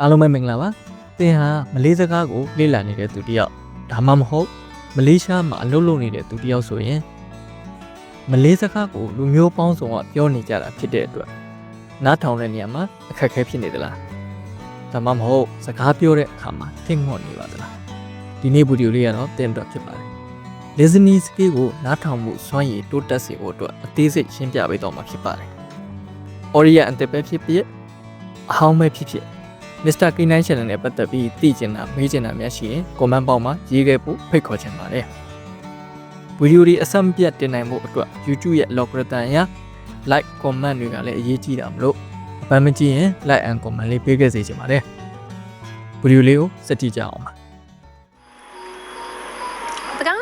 အားလုံးပဲမင်္ဂလာပါသင်ဟာမလေးစကားကိုလေ့လာနေတဲ့သူတစ်ယောက်ဒါမှမဟုတ်မလေးရှားမှာအလုပ်လုပ်နေတဲ့သူတစ်ယောက်ဆိုရင်မလေးစကားကိုလူမျိုးပေါင်းစုံကပြောနေကြတာဖြစ်တဲ့အတွက်နားထောင်တဲ့နေရာမှာအခက်အခဲဖြစ်နေသလားဒါမှမဟုတ်စကားပြောတဲ့အခါမှာထင်ငေါ့နေပါသလားဒီနေ့ဗီဒီယိုလေးကတော့သင်အတွက်ဖြစ်ပါတယ် listening skill ကိုနားထောင်မှုစွမ်းရည်တိုးတက်စေဖို့အတွက်အသေးစိတ်ရှင်းပြပေးတော့မှာဖြစ်ပါတယ် Audio အန်တက်ပဲဖြစ်ဖြစ်အဟောင်းပဲဖြစ်ဖြစ်Mr. K9 Channel နဲ့ပတ်သက်ပြီးသိချင်တာမေးချင်တာများရှိရင် comment box မှာရေးခဲ့ဖို့ဖိတ်ခေါ်ချင်ပါတယ်။ဗီဒီယိုတွေအဆက်မပြတ်တင်နိုင်ဖို့အတွက် YouTube ရဲ့ algorithm အရ like comment တွေကလည်းအရေးကြီးတာမလို့အပန်းမကြည့်ရင် like and comment လေးပေးခဲ့စေချင်ပါတယ်။ဗီဒီယိုလေးကိုစကြည့်ကြအောင်ပါ Pegang.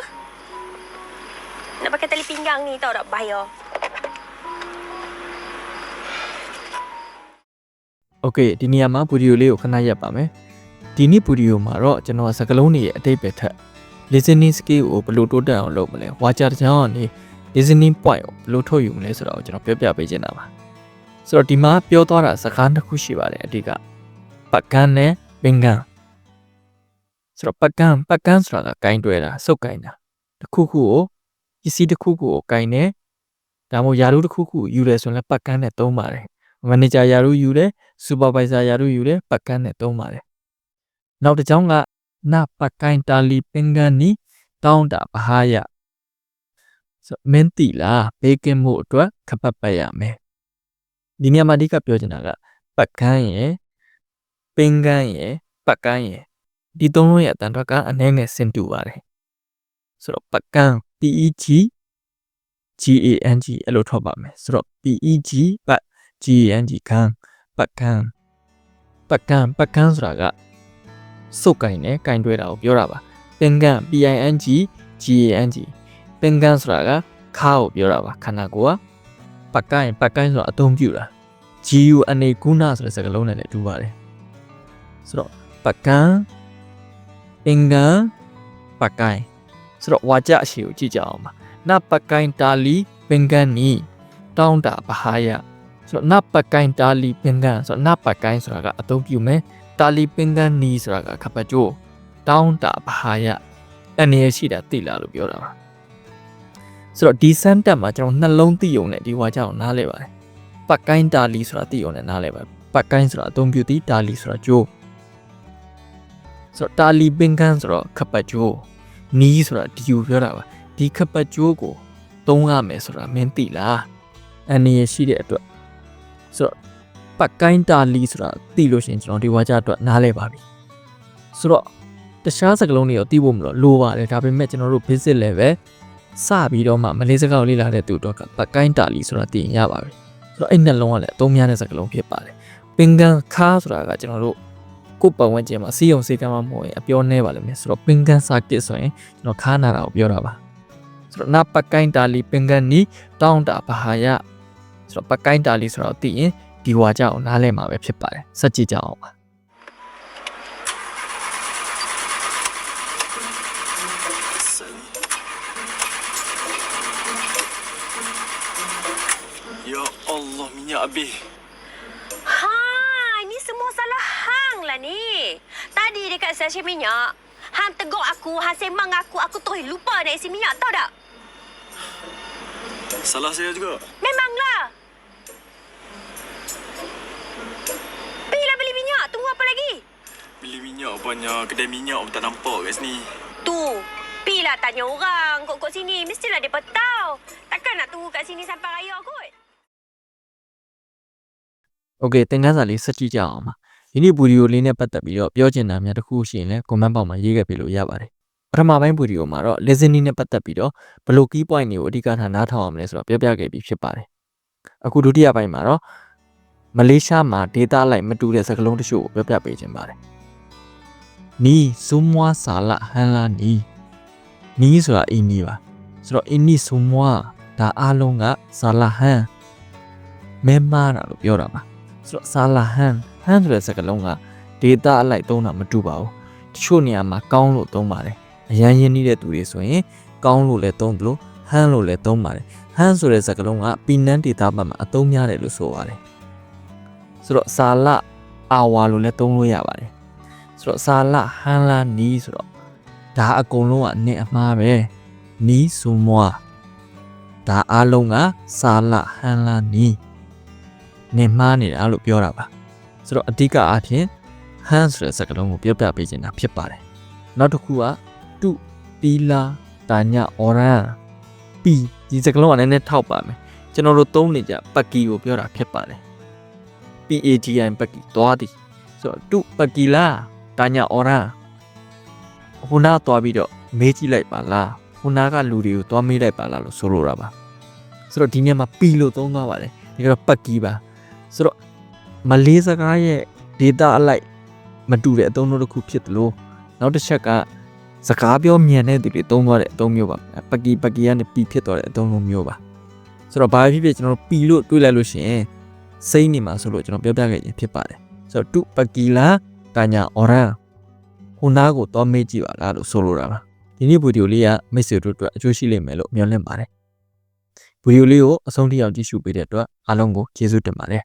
Nak pakai tali pinggang ni tau tak bahaya. Okay ဒီနေရာမှာဗီဒီယိုလေးကိုခဏရပ်ပါမယ်ဒီနေ့ဗီဒီယိုမှာတော့ကျွန်တော်စကားလုံးတွေရဲ့အတိတ်ပဲထက် listening skill ကိုဘယ်လိုတိုးတက်အောင်လုပ်မလဲဝါကြတစ်ချောင်းကနေ listening point ကိုဘယ်လိုထုတ်ယူမလဲဆိုတော့ကျွန်တော်ပြောပြပေးချင်တာပါဆိုတော့ဒီမှာပြောသွားတာစကားတစ်ခုရှိပါတယ်အဓိကပတ်ကန်းနဲ့ပင်ကန်းဆိုတော့ပတ်ကန်းဆိုတာကဂိုင်းတွဲတာစုပ်ဂိုင်းတာတစ်ခုခုကိုပစ္စည်းတစ်ခုခုကိုဂိုင်းနေဒါမှမဟုတ်ယာရုတစ်ခုခုယူလဲဆိုရင်လည်းပတ်ကန်းနဲ့သုံးပါတယ်မန်နေဂျာယာရုယူတယ်စူပါဗိုင်ဇာယာရုယူတယ်ပတ်ကန်းနဲ့သုံးပါတယ်နောက်တစ်ကြောင်းကနပတ်ကိုင်းတာလီပင်ကန်းနီတောင်းတာဘာဟာရဆိုမင်းတီလာဘေးကင်းမှုအတွက်ခပတ်ပတ်ရမယ်ဒီနေရာမှာအဓိကပြောချင်တာကပတ်ကန်းရယ်ပင်ကန်းရယ်ပတ်ကန်းရယ်ဒီသုံးလုံးရဲ့အတန်ထွက်ကအနည်းငယ်ဆင်တူပါတယ်ဆိုတော့ပတ်ကန်း PEG GANG အဲ့လိုထွက်ပါမယ်ဆိုတော့ PEG ပတ် GANG ကန်ပတ်ကန်းဆိုတာကစုပ်ကိုင်းနဲ့ကိုင်းတွဲတာကိုပြောတာပါပင်ကန်း PING GANG ပင်ကန်းဆိုတာကခါကိုပြောတာပါခန္ဓာကိုယ်ကပတ်ကိုင်းဆိုတာအသုံးပြုတာ GUNA ကုဏဆိုတဲ့စကားလုံးနဲ့လည်းတူပါတယ်ဆိုတော့ပတ်ကန်းပင်ကန်းပတ်ကိုင်းဆိုတော့ဝါကြအရှိကိုကြည့်ကြအောင်ပါနပတ်ကိုင်းတာလီပင်ကန်းနီတောင်းတာဘာဟာရဆိုတော့နပတ်ကိုင်းတာလီပင်ကန်းဆိုတော့နပတ်ကိုင်းဆိုတာကအသုံးပြုမယ်တာလီပင်ကန်းနီဆိုတာကခပတ်ကျိုးတောင်းတာဘာဟာရအနေရရှိတာသိလားလို့ပြောတာပါဆိုတော့ဒီစမ်းတက်မှာကျွန်တော်နှလုံးသိုံနဲ့ဒီဝါကြောင့်နားလဲပါတယ်ပတ်ကိုင်းတာလီဆိုတာသိုံနဲ့နားလဲပါပတ်ကိုင်းဆိုတာအသုံးပြုသည်တာလီဆိုတာကျိုးဆိုတော့တာလီပင်ကန်းဆိုတော့ခပတ်ကျိုးနီးဆိုတာဒီကိုပြောတာပါဒီခပတ်ကျိုးကိုသုံးရမယ်ဆိုတာမင်းသိလားအနေရရှိတဲ့အတွက်ဆိုတော့ပတ်ကိုင်းတာလီဆိုတာသိလို့ရှိရင်ကျွန်တော်ဒီဝါကြအတွက်နားလဲပါပြီဆိုတော့တခြားစကားလုံးတွေရောသိဖို့မလိုပါတယ်ဒါပေမဲ့ကျွန်တော်တို့ basic level စပြီးတော့မှမလေးစကားကိုလေ့လာတဲ့သူတို့ကပတ်ကိုင်းတာလီဆိုတာသိရင်ရပါပြီဆိုတော့အဲ့နှလုံးကလည်းအသုံးများတဲ့စကားလုံးဖြစ်ပါတယ်ပင်ကန်းခါဆိုတာကကျွန်တော်တို့ကိုယ်ပတ်ဝန်းကျင်မှာစီယုံစေကမ်းမမဟုတ်ရင်အပြောနဲပါလိမ့်မယ်ဆိုတော့ပင်ကန်းစာကစ်ဆိုရင်ကျွန်တော်ခါနာတာကိုပြောတာပါဆိုတော့နပတ်ကိုင်းတာလီပင်ကန်းနီတောင်းတာဘာဟာရဆိုတော့ပတ်ကိုင်းတာလီဆိုတော့သိရင်ဒီဝါကြအောင်နားလဲမှာပဲဖြစ်ပါတယ်စက်ကြည့်ကြအောင်ပါYa Allah minyak habis. Ha, ini semua salah hang lah ni. Tadi dekat stesen minyak, hang tegur aku, hang sembang aku terus lupa nak isi minyak tahu tak? Salah saya juga. Memanglah. Pergilah beli minyak, tunggu apa lagi? Beli minyak banyak, kedai minyak pun tak nampak kat sini. Tu, pergilah tanya orang kot sini, mestilah dia tahu. Takkan nak tunggu kat sini sampai raya kot. Okay သင်ခန်းစာလေးစကြည့်ကြအောင်ပါဒီနေ့ဗီဒီယိုလေးနဲ့ပတ်သက်ပြီးတော့ပြောချင်တာများတစ်ခုရှိရင်လည်း comment box မှာရေးခဲ့ပြလို့ရပါတယ်ပထမပိုင်းဗီဒီယိုမှာတော့ listening နဲ့ပတ်သက်ပြီးတော့ဘယ်လို key point တွေကိုအဓိကထားနားထောင်အောင်လဲဆိုတော့ပြောပြခဲ့ပြီးဖြစ်ပါတယ်အခုဒုတိယပိုင်းမှာတော့မလေးရှားမှာ data လိုက်မတူတဲ့စကားလုံးတချို့ကိုပြောပြပေးခြင်းပါတယ်နီဆုမွားစာလဟန်လာနီဆိုတာအင်းနီပါဆိုတော့အင်းနီဆုမွားဒါအားလုံးကစာလဟန်မဲမာတာလို့ပြောတာပါဆိုတော့စာလာဟန်ဆိုတဲ့စကားလုံးက data အလိုက်သုံးတာမတူပါဘူးတချို့နေရာမှာကောင်းလို့သုံးပါတယ်အရန်ရင်းနှီးတဲ့သူတွေဆိုရင်ကောင်းလို့လည်းသုံးတယ်လို့ဟန်လို့လည်းသုံးပါတယ်ဟန်ဆိုတဲ့စကားလုံးကပီနန်း data ဘက်မှာအသုံးများတယ်လို့ဆိုပါတယ်ဆိုတော့စာလ hour လို့လည်းသုံးလို့ရပါတယ်ဆိုတော့စာလဟန်လာနီးဆိုတော့ဒါအကုန်လုံးကနဲ့အမှားပဲနီးဆိုမွားဒါအားလုံးကစာလဟန်လာနီးနဲ့မှားနေတာလို့ပြောတာပါဆိုတော့အဓိကအားဖြင့်ဟန်ဆိုတဲ့စကားလုံးကိုပြောပြပေးချင်တာဖြစ်ပါတယ်နောက်တစ်ခုကတုပီလာတာညာအော်ရန်ပီဒီစကားလုံးကလည်းနည်းနည်းထောက်ပါမယ်ကျွန်တော်တို့သုံးနေကြပကီကိုပြောတာဖြစ်ပါတယ် PAGI ပကီသွားသည်ဆိုတော့တုပကီလာတာညာအော်ရန်ဟိုနာသွားပြီးတော့မေးကြည့်လိုက်ပါလားဟိုနာကလူတွေကိုသွားမေးလိုက်ပါလားလို့ဆိုလိုတာပါဆိုတော့ဒီနေ့မှာပီလို့သုံးသွားပါတယ်ဒီကတော့ပကီပါဆိုတော့မလေးစကားရဲ့ data အလိုက်မတူတဲ့အသုံးတစ်ခုဖြစ်တယ်လို့နောက်တစ်ချက်ကစကားပြောမြန်တဲ့သူတွေသုံးသွားတဲ့အသုံးမျိုးပါပကီကနေပီဖြစ်သွားတဲ့အသုံးမျိုးပါဆိုတော့ဘာဖြစ်ဖြစ်ကျွန်တော်တို့ပီလို့တွေးလိုက်လို့ရှိရင်စိမ့်နေမှာဆိုလို့ကျွန်တော်ပြောပြခဲ့ခြင်းဖြစ်ပါတယ်ဆိုတော့တုပကီလာတာညာအော်ရန်ဟိုနာကိုတော့မေးကြည့်ပါလားလို့ဆိုလိုတာပါဒီနေ့ဗီဒီယိုလေးကမိတ်ဆွေတို့အတွက်အကျိုးရှိလိမ့်မယ်လို့မျှော်လင့်ပါတယ်ဗီဒီယိုလေးကိုအဆုံးထိအောင်ကြည့်ရှုပေးတဲ့အတွက်အားလုံးကိုကျေးဇူးတင်ပါတယ်